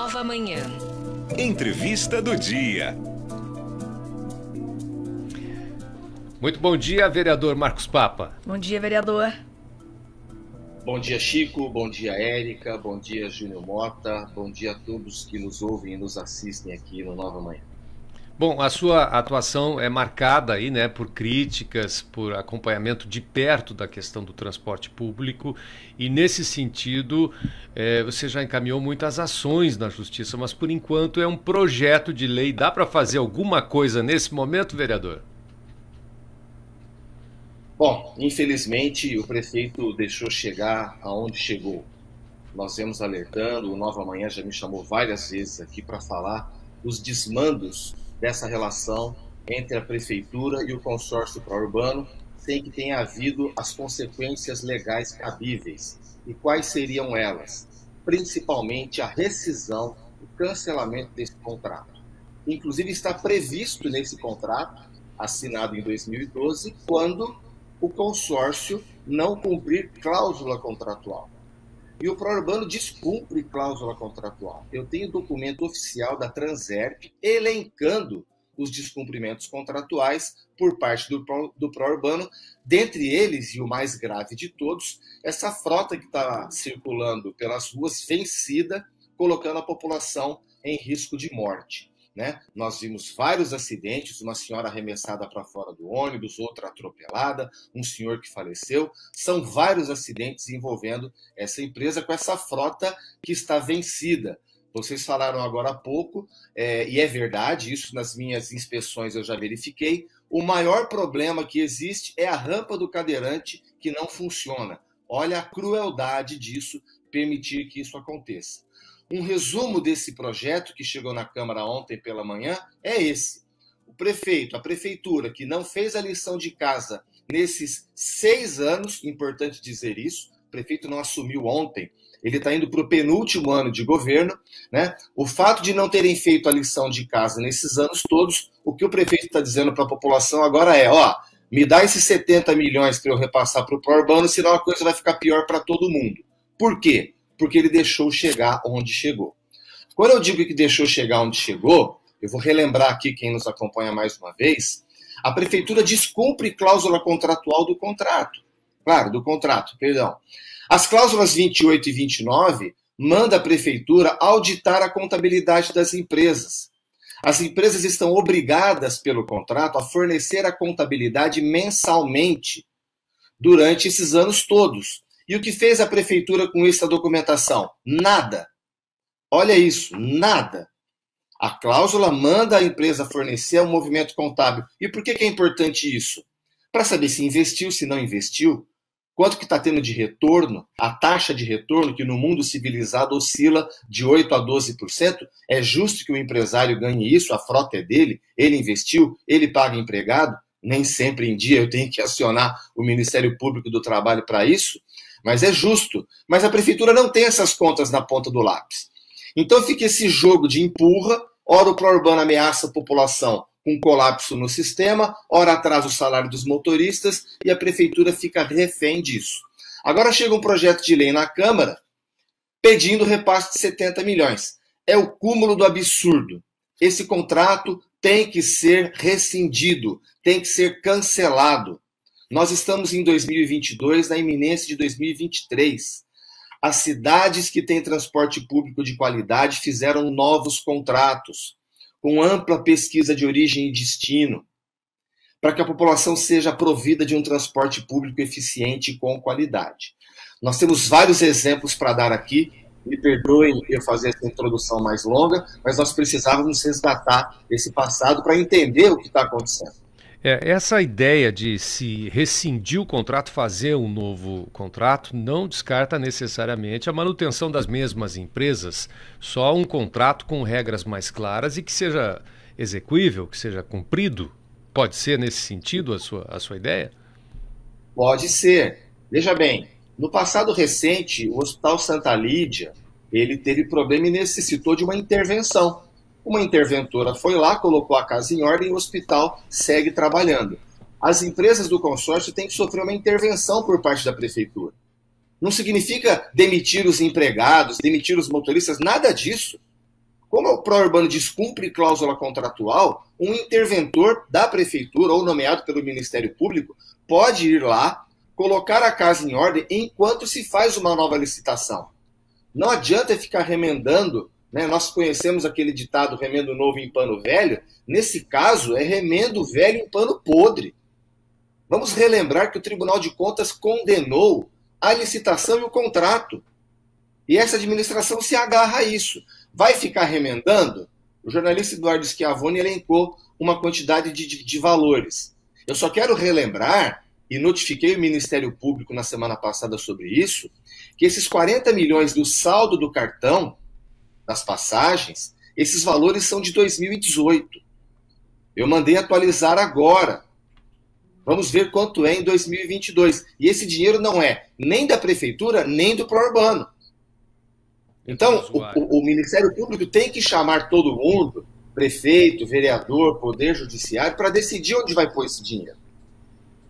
Nova Manhã. Entrevista do dia. Muito bom dia, vereador Marcos Papa. Bom dia, vereador. Bom dia, Chico. Bom dia, Érica. Bom dia, Júnior Mota. Bom dia a todos que nos ouvem e nos assistem aqui no Nova Manhã. Bom, a sua atuação é marcada aí, né, por críticas, por acompanhamento de perto da questão do transporte público e, nesse sentido, você já encaminhou muitas ações na Justiça, mas, por enquanto, é um projeto de lei. Dá para fazer alguma coisa nesse momento, vereador? Bom, infelizmente, o prefeito deixou chegar aonde chegou. Nós vemos alertando, o Nova Manhã já me chamou várias vezes aqui para falar dos desmandos dessa relação entre a prefeitura e o consórcio pró-urbano, sem que tenha havido as consequências legais cabíveis. E quais seriam elas? Principalmente a rescisão, o cancelamento desse contrato. Inclusive está previsto nesse contrato, assinado em 2012, quando o consórcio não cumprir cláusula contratual. E o pró-urbano descumpre cláusula contratual. Eu tenho documento oficial da Transerp elencando os descumprimentos contratuais por parte do pró-urbano, dentre eles, e o mais grave de todos, essa frota que está circulando pelas ruas vencida, colocando a população em risco de morte. Né? Nós vimos vários acidentes, uma senhora arremessada para fora do ônibus, outra atropelada, um senhor que faleceu. São vários acidentes envolvendo essa empresa com essa frota que está vencida. Vocês falaram agora há pouco, e é verdade, isso nas minhas inspeções eu já verifiquei, o maior problema que existe é a rampa do cadeirante que não funciona. Olha a crueldade disso, permitir que isso aconteça. Um resumo desse projeto que chegou na Câmara ontem pela manhã é esse. O prefeito, a prefeitura, que não fez a lição de casa nesses 6 anos, importante dizer isso, o prefeito não assumiu ontem, ele está indo para o penúltimo ano de governo, né? O fato de não terem feito a lição de casa nesses anos todos, o que o prefeito está dizendo para a população agora é, me dá esses 70 milhões para eu repassar para o pró-urbano, senão a coisa vai ficar pior para todo mundo. Por quê? Porque ele deixou chegar onde chegou. Quando eu digo que deixou chegar onde chegou, eu vou relembrar aqui quem nos acompanha mais uma vez, a prefeitura descumpre cláusula contratual do contrato. Claro, do contrato, perdão. As cláusulas 28 e 29 manda a prefeitura auditar a contabilidade das empresas. As empresas estão obrigadas pelo contrato a fornecer a contabilidade mensalmente durante esses anos todos. E o que fez a prefeitura com essa documentação? Nada. Olha isso, nada. A cláusula manda a empresa fornecer um movimento contábil. E por que é importante isso? Para saber se investiu, se não investiu, quanto que está tendo de retorno, a taxa de retorno, que no mundo civilizado oscila de 8% a 12%. É justo que o empresário ganhe isso, a frota é dele, ele investiu, ele paga empregado. Nem sempre em dia eu tenho que acionar o Ministério Público do Trabalho para isso. Mas é justo. Mas a prefeitura não tem essas contas na ponta do lápis. Então fica esse jogo de empurra, ora o pró-urbano ameaça a população com colapso no sistema, ora atrasa o salário dos motoristas e a prefeitura fica refém disso. Agora chega um projeto de lei na Câmara pedindo repasse de 70 milhões. É o cúmulo do absurdo. Esse contrato tem que ser rescindido, tem que ser cancelado. Nós estamos em 2022, na iminência de 2023. As cidades que têm transporte público de qualidade fizeram novos contratos, com ampla pesquisa de origem e destino, para que a população seja provida de um transporte público eficiente e com qualidade. Nós temos vários exemplos para dar aqui. Me perdoem eu fazer essa introdução mais longa, mas nós precisávamos resgatar esse passado para entender o que está acontecendo. Essa ideia de se rescindir o contrato, fazer um novo contrato, não descarta necessariamente a manutenção das mesmas empresas, só um contrato com regras mais claras e que seja execuível, que seja cumprido. Pode ser nesse sentido a sua ideia? Pode ser. Veja bem, no passado recente, o Hospital Santa Lídia, ele teve problema e necessitou de uma intervenção. Uma interventora foi lá, colocou a casa em ordem e o hospital segue trabalhando. As empresas do consórcio têm que sofrer uma intervenção por parte da prefeitura. Não significa demitir os empregados, demitir os motoristas, nada disso. Como o pró-urbano descumpre cláusula contratual, um interventor da prefeitura ou nomeado pelo Ministério Público pode ir lá, colocar a casa em ordem enquanto se faz uma nova licitação. Não adianta ficar remendando, né? Nós conhecemos aquele ditado remendo novo em pano velho. Nesse caso, é remendo velho em pano podre. Vamos relembrar que o Tribunal de Contas condenou a licitação e o contrato. E essa administração se agarra a isso. Vai ficar remendando? O jornalista Eduardo Schiavone elencou uma quantidade de valores. Eu só quero relembrar, e notifiquei o Ministério Público na semana passada sobre isso, que esses 40 milhões do saldo do cartão, das passagens, esses valores são de 2018. Eu mandei atualizar agora. Vamos ver quanto é em 2022. E esse dinheiro não é nem da prefeitura, nem do pró-urbano. Então, o Ministério Público tem que chamar todo mundo, prefeito, vereador, poder judiciário, para decidir onde vai pôr esse dinheiro.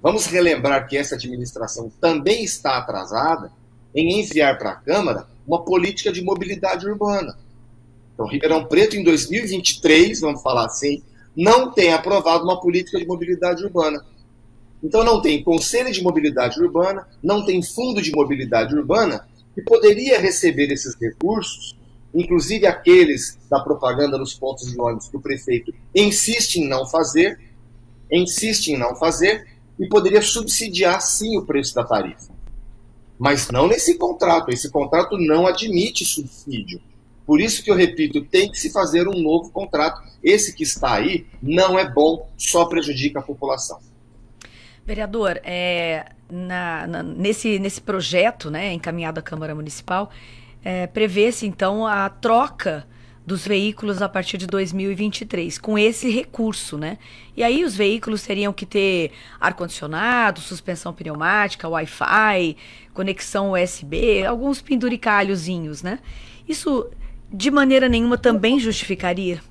Vamos relembrar que essa administração também está atrasada em enviar para a Câmara uma política de mobilidade urbana. Então, Ribeirão Preto, em 2023, vamos falar assim, não tem aprovado uma política de mobilidade urbana. Então, não tem Conselho de Mobilidade Urbana, não tem Fundo de Mobilidade Urbana, que poderia receber esses recursos, inclusive aqueles da propaganda nos pontos de ônibus que o prefeito insiste em não fazer, e poderia subsidiar, sim, o preço da tarifa. Mas não nesse contrato. Esse contrato não admite subsídio. Por isso que eu repito, tem que se fazer um novo contrato. Esse que está aí não é bom, só prejudica a população. Vereador, nesse projeto, né, encaminhado à Câmara Municipal, prevê-se, então, a troca dos veículos a partir de 2023, com esse recurso, né? E aí os veículos teriam que ter ar-condicionado, suspensão pneumática, Wi-Fi, conexão USB, alguns penduricalhozinhos, né? Isso, de maneira nenhuma, também justificaria?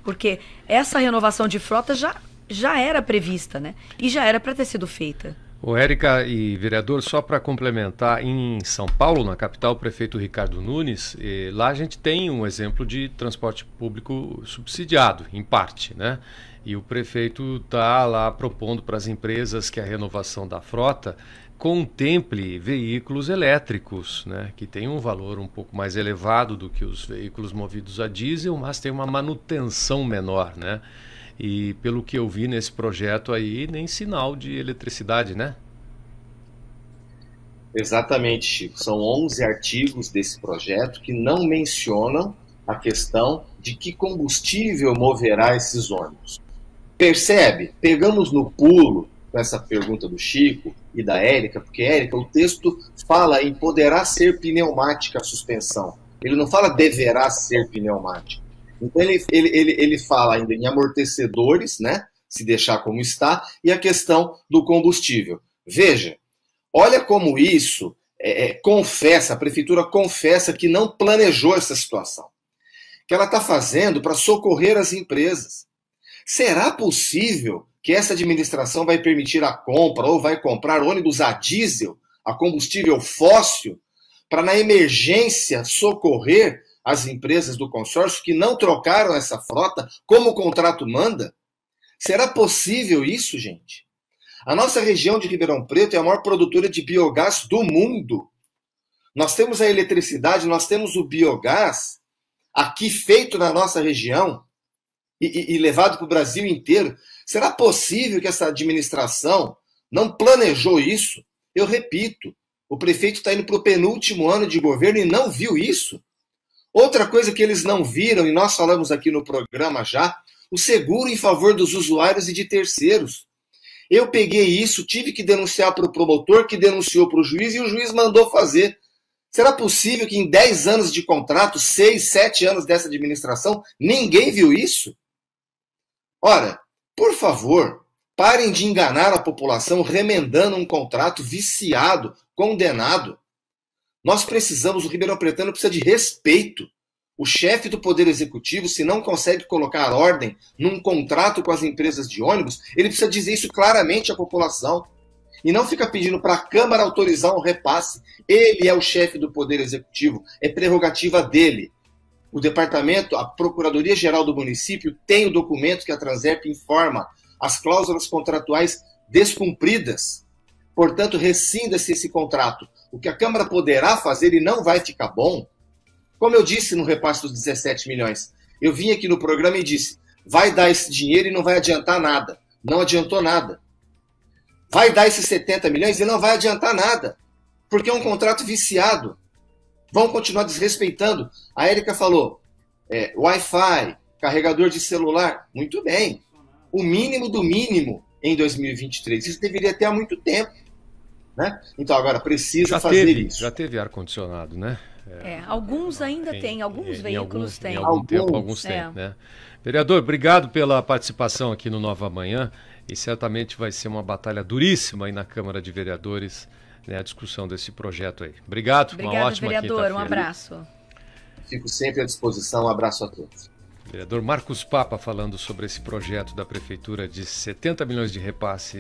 Porque essa renovação de frota já era prevista, né? E já era para ter sido feita. O Érica e vereador, só para complementar, em São Paulo, na capital, o prefeito Ricardo Nunes, lá a gente tem um exemplo de transporte público subsidiado, em parte, né? E o prefeito está lá propondo para as empresas que a renovação da frota contemple veículos elétricos, né? Que tem um valor um pouco mais elevado do que os veículos movidos a diesel, mas tem uma manutenção menor, né? E pelo que eu vi nesse projeto aí, nem sinal de eletricidade, né? Exatamente, Chico. São 11 artigos desse projeto que não mencionam a questão de que combustível moverá esses ônibus. Percebe? Pegamos no pulo com essa pergunta do Chico e da Érica, porque, Érica, o texto fala em poderá ser pneumática a suspensão. Ele não fala deverá ser pneumática. Então ele fala ainda em amortecedores, né, se deixar como está, e a questão do combustível. Veja, olha como isso confessa, a prefeitura confessa que não planejou essa situação, que ela está fazendo para socorrer as empresas. Será possível que essa administração vai permitir a compra ou vai comprar ônibus a diesel, a combustível fóssil, para na emergência socorrer as empresas do consórcio que não trocaram essa frota como o contrato manda? Será possível isso, gente? A nossa região de Ribeirão Preto é a maior produtora de biogás do mundo. Nós temos a eletricidade, nós temos o biogás aqui feito na nossa região e levado para o Brasil inteiro. Será possível que essa administração não planejou isso? Eu repito, o prefeito está indo para o penúltimo ano de governo e não viu isso. Outra coisa que eles não viram, e nós falamos aqui no programa já, o seguro em favor dos usuários e de terceiros. Eu peguei isso, tive que denunciar para o promotor, que denunciou para o juiz, e o juiz mandou fazer. Será possível que em 10 anos de contrato, 6, 7 anos dessa administração, ninguém viu isso? Ora, por favor, parem de enganar a população remendando um contrato viciado, condenado. Nós precisamos, o Ribeirão Pretano precisa de respeito. O chefe do Poder Executivo, se não consegue colocar ordem num contrato com as empresas de ônibus, ele precisa dizer isso claramente à população. E não fica pedindo para a Câmara autorizar um repasse. Ele é o chefe do Poder Executivo, é prerrogativa dele. O departamento, a Procuradoria-Geral do município tem o documento que a Transerp informa as cláusulas contratuais descumpridas. Portanto, rescinda-se esse contrato. O que a Câmara poderá fazer e não vai ficar bom, como eu disse no repasse dos 17 milhões, eu vim aqui no programa e disse, vai dar esse dinheiro e não vai adiantar nada. Não adiantou nada. Vai dar esses 70 milhões e não vai adiantar nada. Porque é um contrato viciado. Vão continuar desrespeitando. A Érica falou, Wi-Fi, carregador de celular. Muito bem. O mínimo do mínimo em 2023. Isso deveria ter há muito tempo. Né? Então agora precisa fazer isso. Já teve ar-condicionado, né? Alguns ainda têm, alguns veículos têm. Alguns têm, né? Vereador, obrigado pela participação aqui no Nova Manhã e certamente vai ser uma batalha duríssima aí na Câmara de Vereadores, né, a discussão desse projeto aí. Obrigado, uma ótima vereador, quinta-feira. Um abraço. Fico sempre à disposição, um abraço a todos. Vereador Marcos Papa falando sobre esse projeto da Prefeitura de 70 milhões de repasse